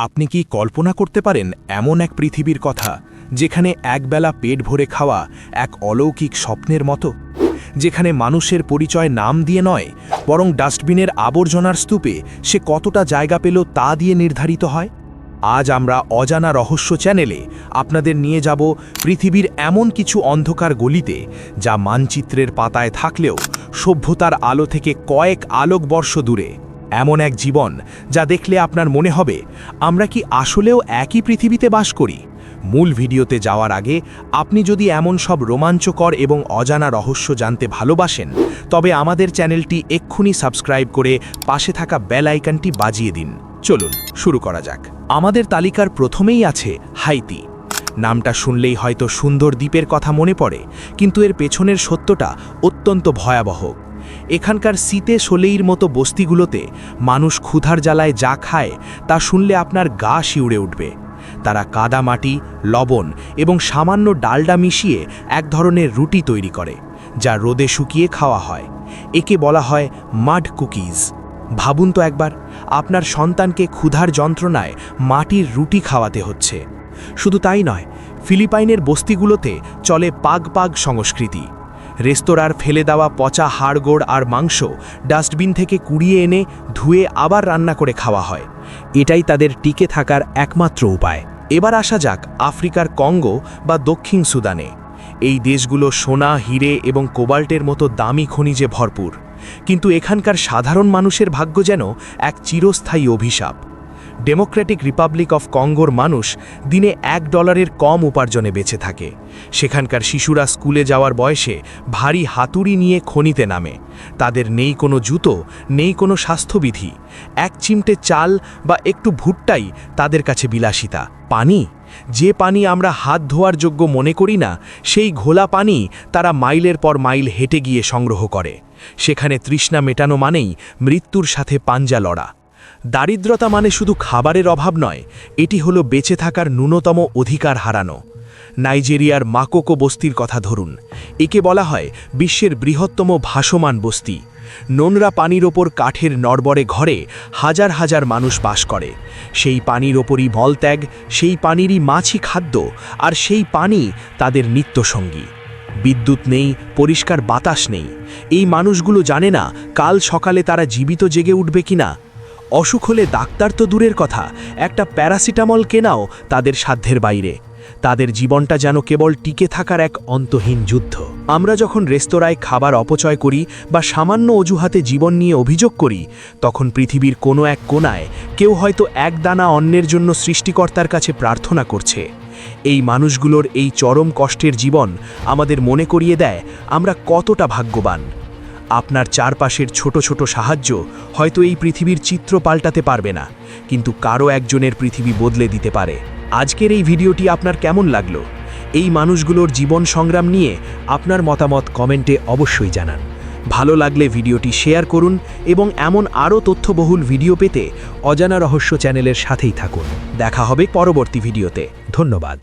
আপনি কি কল্পনা করতে পারেন এমন এক পৃথিবীর কথা যেখানে একবেলা পেট ভরে খাওয়া এক অলৌকিক স্বপ্নের মতো, যেখানে মানুষের পরিচয় নাম দিয়ে নয় বরং ডাস্টবিনের আবর্জনার স্তূপে সে কতটা জায়গা পেল তা দিয়ে নির্ধারিত হয়? আজ আমরা অজানা রহস্য চ্যানেলে আপনাদের নিয়ে যাব পৃথিবীর এমন কিছু অন্ধকার গলিতে যা মানচিত্রের পাতায় থাকলেও সভ্যতার আলো থেকে কয়েক আলোকবর্ষ দূরে। এমন এক জীবন যা দেখলে আপনার মনে হবে আমরা কি আসলেও একই পৃথিবীতে বাস করি। মূল ভিডিওতে যাওয়ার আগে আপনি যদি এমন সব রোমাঞ্চকর এবং অজানা রহস্য জানতে ভালোবাসেন তবে আমাদের চ্যানেলটি এক্ষুনি সাবস্ক্রাইব করে পাশে থাকা বেল আইকনটি বাজিয়ে দিন। চলুন শুরু করা যাক। আমাদের তালিকার প্রথমেই আছে হাইতি। নামটা শুনলেই হয়তো সুন্দর দ্বীপের কথা মনে পড়ে, কিন্তু এর পেছনের সত্যটা অত্যন্ত ভয়াবহ। এখানকার শীতে সোলেইর মতো বস্তিগুলোতে মানুষ ক্ষুধার জ্বালায় যা খায় তা শুনলে আপনার গা শিউড়ে উঠবে। তারা কাদামাটি, লবণ এবং সামান্য ডালডা মিশিয়ে এক ধরনের রুটি তৈরি করে, যা রোদে শুকিয়ে খাওয়া হয়। একে বলা হয় মাড কুকিজ। ভাবুন তো একবার, আপনার সন্তানকে ক্ষুধার যন্ত্রণায় মাটির রুটি খাওয়াতে হচ্ছে। শুধু তাই নয়, ফিলিপাইনের বস্তিগুলোতে চলে পাগ পাগ সংস্কৃতি। রেস্তোরাঁর ফেলে দেওয়া পচা হাড়গোড় আর মাংস ডাস্টবিন থেকে কুড়িয়ে এনে ধুয়ে আবার রান্না করে খাওয়া হয়। এটাই তাদের টিকে থাকার একমাত্র উপায়। এবার আসা যাক আফ্রিকার কঙ্গো বা দক্ষিণ সুদানে। এই দেশগুলো সোনা, হিরে এবং কোবাল্টের মতো দামি খনিজে ভরপুর, কিন্তু এখানকার সাধারণ মানুষের ভাগ্য যেন এক চিরস্থায়ী অভিশাপ। ডেমোক্রেটিক রিপাবলিক অফ কঙ্গোর মানুষ দিনে $1 কম উপার্জনে বেঁচে থাকে। সেখানকার শিশুরা স্কুলে যাওয়ার বয়সে ভারী হাতুড়ি নিয়ে খনিতে নামে। তাদের নেই কোনো জুতো, নেই কোনো স্বাস্থ্যবিধি। এক চিমটে চাল বা একটু ভুট্টাই তাদের কাছে বিলাসিতা। পানি, যে পানি আমরা হাত ধোয়ার যোগ্য মনে করি না, সেই ঘোলা পানি তারা মাইলের পর মাইল হেঁটে গিয়ে সংগ্রহ করে। সেখানে তৃষ্ণা মেটানো মানেই মৃত্যুর সাথে পাঞ্জা লড়া। দারিদ্রতা মানে শুধু খাবারের অভাব নয়, এটি হলো বেঁচে থাকার ন্যূনতম অধিকার হারানো। নাইজেরিয়ার মাকোকো বস্তির কথা ধরুন। একে বলা হয় বিশ্বের বৃহত্তম ভাসমান বস্তি। নোংরা পানির ওপর কাঠের নড়বড়ে ঘরে হাজার হাজার মানুষ বাস করে। সেই পানির ওপরই মলত্যাগ, সেই পানিরই মাছই খাদ্য, আর সেই পানি তাদের নিত্যসঙ্গী। বিদ্যুৎ নেই, পরিষ্কার বাতাস নেই। এই মানুষগুলো জানে না কাল সকালে তারা জীবিত জেগে উঠবে কিনা। অসুখ হলে ডাক্তার তো দূরের কথা, একটা প্যারাসিটামল কেনাও তাদের সাধ্যের বাইরে। তাদের জীবনটা যেন কেবল টিকে থাকার এক অন্তহীন যুদ্ধ। আমরা যখন রেস্তোরাঁয় খাবার অপচয় করি বা সামান্য অজুহাতে জীবন নিয়ে অভিযোগ করি, তখন পৃথিবীর কোনো এক কোণায় কেউ হয়তো এক দানা অন্নের জন্য সৃষ্টিকর্তার কাছে প্রার্থনা করছে। এই মানুষগুলোর এই চরম কষ্টের জীবন আমাদের মনে করিয়ে দেয় আমরা কতটা ভাগ্যবান। আপনার চারপাশের ছোট ছোট সাহায্য হয়তো এই পৃথিবীর চিত্র পাল্টাতে পারবে না, কিন্তু কারো একজনের পৃথিবী বদলে দিতে পারে। আজকের এই ভিডিওটি আপনার কেমন লাগলো? এই মানুষগুলোর জীবন সংগ্রাম নিয়ে আপনার মতামত কমেন্টে অবশ্যই জানান। ভালো লাগলে ভিডিওটি শেয়ার করুন এবং এমন আরও তথ্যবহুল ভিডিও পেতে অজানা রহস্য চ্যানেলের সাথেই থাকুন। দেখা হবে পরবর্তী ভিডিওতে। ধন্যবাদ।